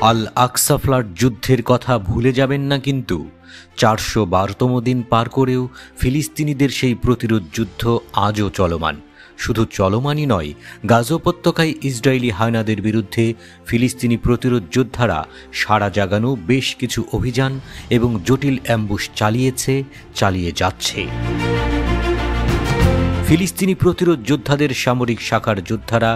আল Aqsa flood যুদ্ধের কথা ভুলে যাবেন না কিন্তু 412তম দিন পার করেও ফিলিস্তিনিদের সেই প্রতিরোধ যুদ্ধ আজও চলমান। শুধু চলমানই নয়, গাজা উপত্যকায় ইসরায়েলি হায়নাদের বিরুদ্ধে ফিলিস্তিনি প্রতিরোধ যোদ্ধারা সাড়া জাগানো বেশ কিছু অভিযান এবং জটিল অ্যাম্বুশ চালিয়ে যাচ্ছে। ফিলিস্তিনি প্রতিরোধ যোদ্ধাদের সামরিক শাখার যোদ্ধারা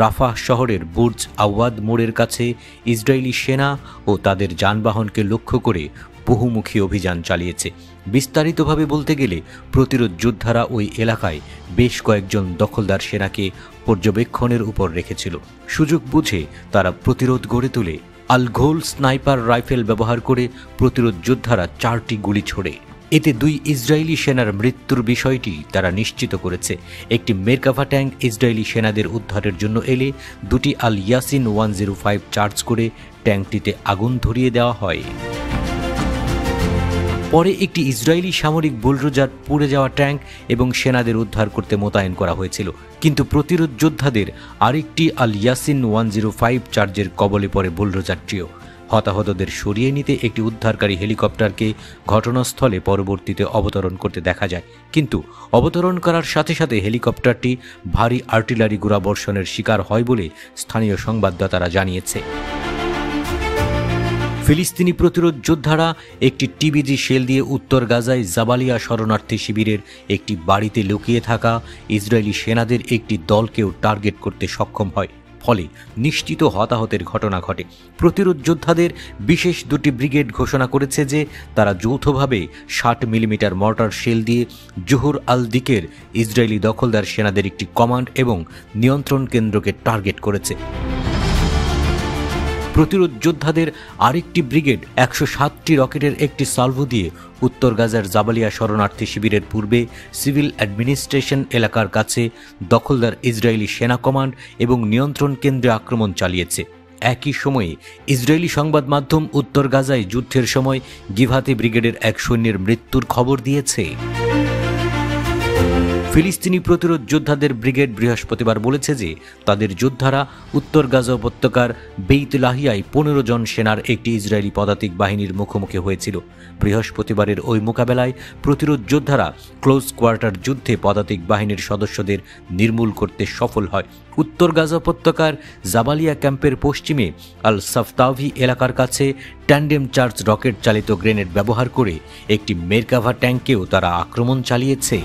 রাফাহ শহরের বুর্জ আওয়াদ মোড়ের কাছে ইসরায়েলি সেনা ও তাদের যানবাহনকে লক্ষ্য করে বহুমুখী অভিযান চালিয়েছে। বিস্তারিতভাবে বলতে গেলে প্রতিরোধ যোদ্ধারা ওই এলাকায় বেশ কয়েকজন দখলদার সেনাকে পর্যবেক্ষণের উপর রেখেছিল। সুযোগ বুঝে তারা প্রতিরোধ গড়ে তোলে। আল ঘোল স্নাইপার রাইফেল ব্যবহার করে প্রতিরোধ যোদ্ধারা 4টি গুলি ছোড়ে। এতে 2 ইসরায়েলি সেনার মৃত্যুর বিষয়টি তারা নিশ্চিত করেছে। একটি মেরকাভা ট্যাঙ্ক ইসরায়েলি সেনাদের উদ্ধারের জন্য এলে 2টি আল ইয়াসিন 105 চার্জ করে ট্যাঙ্কটিতে আগুন ধরিয়ে দেওয়া হয়। পরে একটি ইসরায়েলি সামরিক বুলডোজার পুড়ে যাওয়া ট্যাঙ্ক এবং সেনাদের উদ্ধার করতে মোতায়েন করা হয়েছিল। কিন্তু প্রতিরোধ যোদ্ধাদের আরেকটি আল ইয়াসিন 105 চার্জের কবলে পড়ে বুলডোজারটিও। হতাহতদের সরিয়ে নিতে একটি উদ্ধারকারী হেলিকপ্টারকে ঘটনাস্থলে পরবর্তীতে অবতরণ করতে দেখা যায়, কিন্তু অবতরণ করার সাথে সাথে হেলিকপ্টারটি ভারী আর্টিলারি গোলাবর্ষণের শিকার হয় বলে স্থানীয় সংবাদদাতারা জানিয়েছে। ফিলিস্তিনি প্রতিরোধ যোদ্ধারা একটি টিবিজি শেল দিয়ে উত্তর গাজায় জাবালিয়া শরণার্থী শিবিরের একটি বাড়িতে লুকিয়ে থাকা ইসরায়েলি সেনাদের একটি দলকেও টার্গেট করতে সক্ষম হয়। ফলে নিশ্চিত হতাহতের ঘটনা ঘটে। প্রতিরোধ যোদ্ধাদের বিশেষ 2টি ব্রিগেড ঘোষণা করেছে যে তারা যৌথভাবে 60 মিলিমিটার মর্টার শেল দিয়ে জোহর আল দিকের ইসরায়েলি দখলদার সেনাদের একটি কমান্ড এবং নিয়ন্ত্রণ কেন্দ্রকে টার্গেট করেছে। প্রতিরোধ যোদ্ধাদের আরেকটি ব্রিগেড 107টি রকেটের একটি সালভো দিয়ে উত্তর গাজার জাবালিয়া শরণার্থী শিবিরের পূর্বে সিভিল অ্যাডমিনিস্ট্রেশন এলাকার কাছে দখলদার ইসরায়েলি সেনা কমান্ড এবং নিয়ন্ত্রণ কেন্দ্রে আক্রমণ চালিয়েছে। একই সময়ে ইসরায়েলি সংবাদ মাধ্যম উত্তর গাজায় যুদ্ধের সময় গিভাতি ব্রিগেডের এক সৈন্যের মৃত্যুর খবর দিয়েছে। ফিলিস্তিনি প্রতিরোধ যোদ্ধাদের ব্রিগেড বৃহস্পতিবার বলেছে যে তাদের যোদ্ধারা উত্তর গাজা উপত্যকার বেইত লাহিয়ায় 15 জন সেনার একটি ইসরায়েলি পদাতিক বাহিনীর মুখোমুখি হয়েছিল। বৃহস্পতিবারের ওই মোকাবেলায় প্রতিরোধ যোদ্ধারা ক্লোজ কোয়ার্টার যুদ্ধে পদাতিক বাহিনীর সদস্যদের নির্মূল করতে সফল হয়। উত্তর গাজা উপত্যকার জাবালিয়া ক্যাম্পের পশ্চিমে আল সাফতাভি এলাকার কাছে ট্যান্ডেম চার্জ রকেট চালিত গ্রেনেড ব্যবহার করে একটি মেরকাভা ট্যাঙ্কেও তারা আক্রমণ চালিয়েছে।